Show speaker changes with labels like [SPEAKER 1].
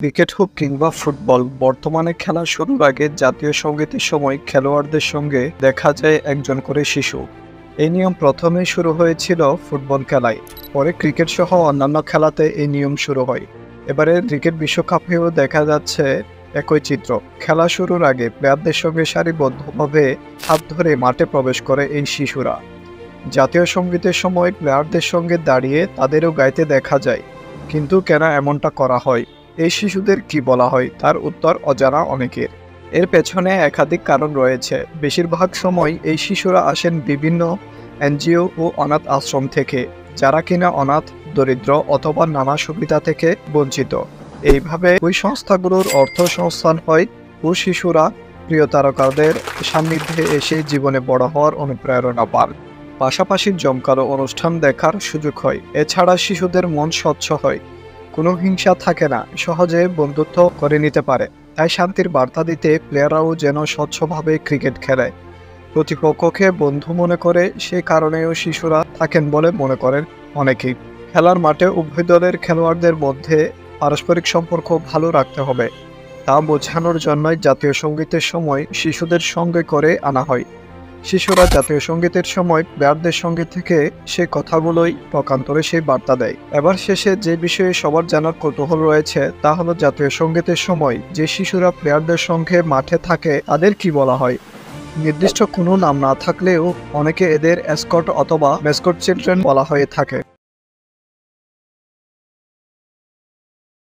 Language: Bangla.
[SPEAKER 1] ক্রিকেট হোক কিংবা ফুটবল, বর্তমানে খেলা শুরুর আগে জাতীয় সঙ্গীতের সময় খেলোয়াড়দের সঙ্গে দেখা যায় একজন করে শিশু। এই নিয়ম প্রথমে শুরু হয়েছিল ফুটবল খেলায়, পরে ক্রিকেট সহ অন্যান্য খেলাতে এই নিয়ম শুরু হয়। এবারে ক্রিকেট বিশ্বকাপেও দেখা যাচ্ছে একই চিত্র। খেলা শুরুর আগে প্লেয়ারদের সঙ্গে সারিবদ্ধভাবে হাত ধরে মাঠে প্রবেশ করে এই শিশুরা। জাতীয় সঙ্গীতের সময় প্লেয়ারদের সঙ্গে দাঁড়িয়ে তাদেরও গাইতে দেখা যায়। কিন্তু কেন এমনটা করা হয়, এই শিশুদের কি বলা হয়, তার উত্তর অজানা অনেকের। এর পেছনে একাধিক কারণ রয়েছে। বেশিরভাগ সময় এই শিশুরা আসেন বিভিন্ন এনজিও ও অনাথ আশ্রম থেকে, যারা কিনা অনাথ, দরিদ্র অথবা নানা সুবিধা থেকে বঞ্চিত। এইভাবে ওই সংস্থাগুলোর অর্থ সংস্থান হয় ও শিশুরা প্রিয় তারকাদের সান্নিধ্যে এসে জীবনে বড় হওয়ার অনুপ্রেরণা পান। পাশাপাশি জমকালো অনুষ্ঠান দেখার সুযোগ হয়। এছাড়া শিশুদের মন স্বচ্ছ হয়, কোনো হিংসা থাকে না, সহজে বন্ধুত্ব করে নিতে পারে। তাই শান্তির বার্তা দিতে প্লেয়াররাও যেন স্বচ্ছভাবে ক্রিকেট খেলে, প্রতিপক্ষকে বন্ধু মনে করে। সে কারণেও শিশুরা থাকেন বলে মনে করেন অনেকেই। খেলার মাঠে উভয় দলের খেলোয়াড়দের মধ্যে পারস্পরিক সম্পর্ক ভালো রাখতে হবে, তা বোঝানোর জন্যই জাতীয় সঙ্গীতের সময় শিশুদের সঙ্গে করে আনা হয়। শিশুরা জাতীয় সঙ্গীতের সময় প্লেয়ারদের সঙ্গে থেকে সে কথাগুলোই পক্ষান্তরে সেই বার্তা দেয়। এবার শেষে যে বিষয়ে সবার জানার কৌতূহল রয়েছে তা হলো, জাতীয় সঙ্গীতের সময় যে শিশুরা প্লেয়ারদের সঙ্গে মাঠে থাকে তাদের কি বলা হয়। নির্দিষ্ট কোনো নাম না থাকলেও অনেকে এদের এসকট অথবা ম্যাসকট চিলড্রেন বলা হয়ে থাকে।